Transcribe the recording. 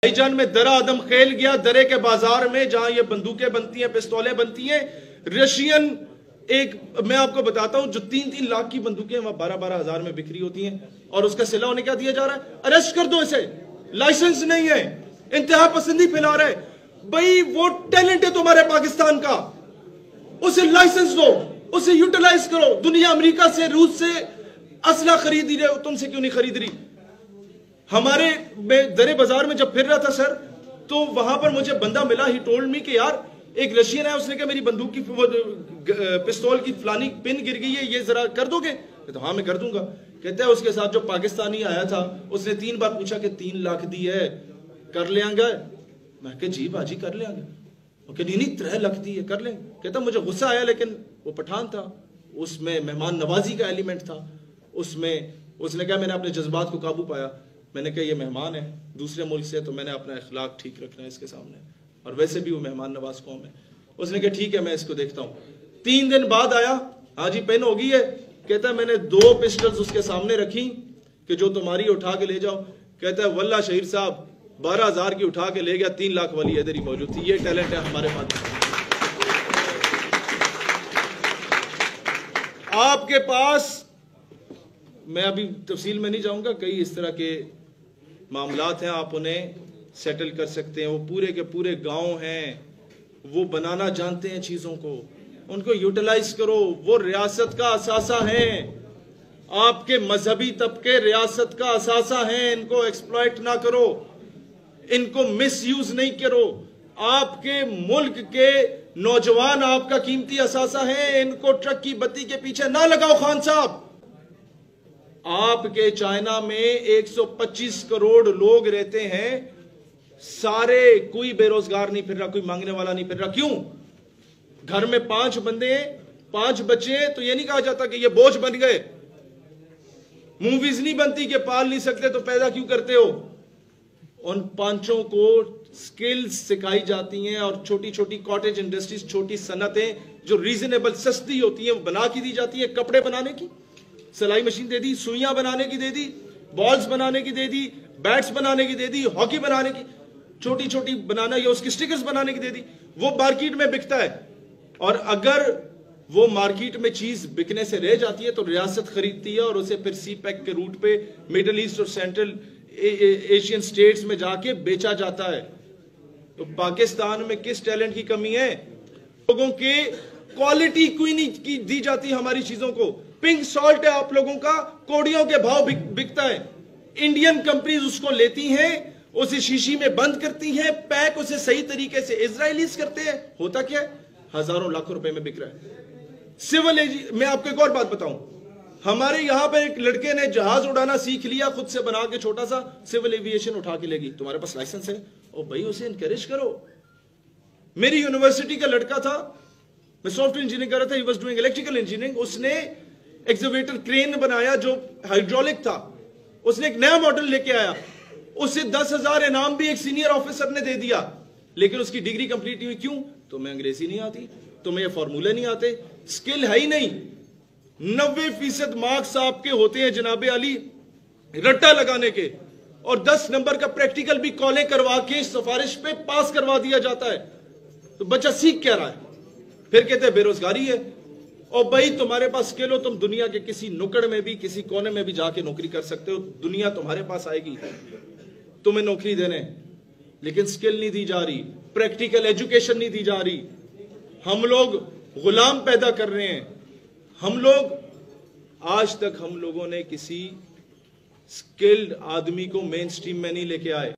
भाईजान में दरा आदम खेल गया, दरे के बाजार में जहां ये बंदूकें बनती हैं, पिस्तौलें बनती हैं। रशियन मैं आपको बताता हूं, जो 3-3 लाख की बंदूकें वहां 12-12 हजार में बिक्री होती हैं, और उसका सिला उन्हें क्या दिया जा रहा है? अरेस्ट कर दो इसे, लाइसेंस नहीं है, इंतहा पसंदी फैला रहा है। भाई वो टैलेंट है तुम्हारे पाकिस्तान का, उसे लाइसेंस दो, उसे यूटिलाइज करो। दुनिया अमेरिका से, रूस से असला खरीद रहे हो, तुमसे क्यों नहीं खरीद रही? हमारे दरे बाजार में जब फिर रहा था सर, तो वहां पर मुझे बंदा मिला, ही टोल्ड मी कि यार एक रशियन है, उसने कहा मेरी बंदूक की पिस्तौल की फलानी पिन गिर गई है, ये जरा कर दोगे? तो हाँ मैं कर दूंगा। कहता है उसके साथ जो पाकिस्तानी आया था उसने 3 बार पूछा कि 3 लाख दी है, कर ले आएंगे? मैं कहा जी बाजी कर ले आएंगे। नहीं 3 लाख दी है, कर लेंगे। कहता मुझे गुस्सा आया, लेकिन वो पठान था, उसमें मेहमान नवाजी का एलिमेंट था, उसमें उसने कहा मैंने अपने जज्बात को काबू पाया। मैंने कहा ये मेहमान है दूसरे मुल्क से, तो मैंने अपना इखलाक ठीक रखना है इसके सामने, और वैसे भी वो मेहमान नवाज कौम है। उसने कहा ठीक है मैं इसको देखता हूँ। 3 दिन बाद आया, हाँ जी पेन हो गई है। कहता है मैंने 2 पिस्टल्स उसके सामने रखी कि जो तुम्हारी उठा के ले जाओ। कहता है वल्ला शहीर साहब 12,000 की उठा के ले गया, 3 लाख वाली इधर ही मौजूद थी। ये टैलेंट है हमारे पास। आपके पास, मैं अभी तफसील में नहीं जाऊंगा, कई इस तरह के मामलात हैं, आप उन्हें सेटल कर सकते हैं। वो पूरे के पूरे गांव हैं, वो बनाना जानते हैं चीजों को, उनको यूटिलाइज करो। वो रियासत का असासा है, आपके मजहबी तबके रियासत का असासा है। इनको एक्सप्लॉइट ना करो, इनको मिसयूज नहीं करो। आपके मुल्क के नौजवान आपका कीमती असासा है, इनको ट्रक की बत्ती के पीछे ना लगाओ। खान साहब, आपके चाइना में 125 करोड़ लोग रहते हैं, सारे कोई बेरोजगार नहीं फिर रहा, कोई मांगने वाला नहीं फिर रहा। क्यों? घर में 5 बंदे, 5 बच्चे, तो यह नहीं कहा जाता कि ये बोझ बन गए। मूवीज नहीं बनती कि पाल नहीं सकते तो पैदा क्यों करते हो? उन 5 को स्किल्स सिखाई जाती हैं, और छोटी छोटी कॉटेज इंडस्ट्रीज, छोटी सनतें जो रीजनेबल सस्ती होती हैं वो बना के दी जाती है। कपड़े बनाने की सिलाई मशीन दे दी, सुइयां बनाने की दे दी, बॉल्स बनाने की दे दी, बैट्स बनाने की दे दी, हॉकी बनाने की छोटी छोटी बनाना या उसकी स्टिकर्स बनाने की दे दी। वो मार्केट में बिकता है, और अगर वो मार्केट में चीज बिकने से रह जाती है तो रियासत खरीदती है, और उसे फिर सी पैक के रूट पे मिडिल ईस्ट और सेंट्रल एशियन स्टेट्स में जाके बेचा जाता है। तो पाकिस्तान में किस टैलेंट की कमी है? लोगों के क्वालिटी कोई नहीं की दी जाती हमारी चीजों को। पिंक सॉल्ट है आप लोगों का, कौड़ियों के भाव बिकता है। इंडियन कंपनीज उसको लेती हैं, उसे शीशी में बंद करती हैं, पैक उसे सही तरीके से इजराइलीज करते हैं। होता क्या है? हजारों लाखों रुपए में बिक रहा है। सिविल मैं आपको एक और बात बताऊं, हमारे यहां पर एक लड़के ने जहाज उड़ाना सीख लिया, खुद से बना के छोटा सा सिविल एविएशन उठा के लेगी। तुम्हारे पास लाइसेंस है? ओ भाई उसे इनकरेज करो। मेरी यूनिवर्सिटी का लड़का था, मैं सॉफ्टवेयर इंजीनियरिंग कर रहा था, he was doing electrical engineering. उसने एक्सकेवेटर क्रेन बनाया जो हाइड्रोलिक था, उसने एक नया मॉडल लेके आया, उसे 10,000 इनाम भी एक सीनियर ऑफिसर ने दे दिया, लेकिन उसकी डिग्री कंप्लीट नहीं हुई। क्यों? तुम्हें अंग्रेजी नहीं आती, तुम्हें ये फॉर्मूले नहीं आते, स्किल है ही नहीं। 90% मार्क्स आपके होते हैं जनाबे अली रट्टा लगाने के, और 10 नंबर का प्रैक्टिकल भी कॉलें करवा के सिफारिश पे पास करवा दिया जाता है। तो बच्चा सीख क्या रहा है? फिर कहते हैं बेरोजगारी है। और भाई तुम्हारे पास स्किल हो, तुम दुनिया के किसी नुकड़ में भी, किसी कोने में भी जाके नौकरी कर सकते हो। दुनिया तुम्हारे पास आएगी तुम्हें नौकरी देने, लेकिन स्किल नहीं दी जा रही, प्रैक्टिकल एजुकेशन नहीं दी जा रही। हम लोग गुलाम पैदा कर रहे हैं। हम लोग, आज तक हम लोगों ने किसी स्किल्ड आदमी को मेन स्ट्रीम में नहीं लेके आए।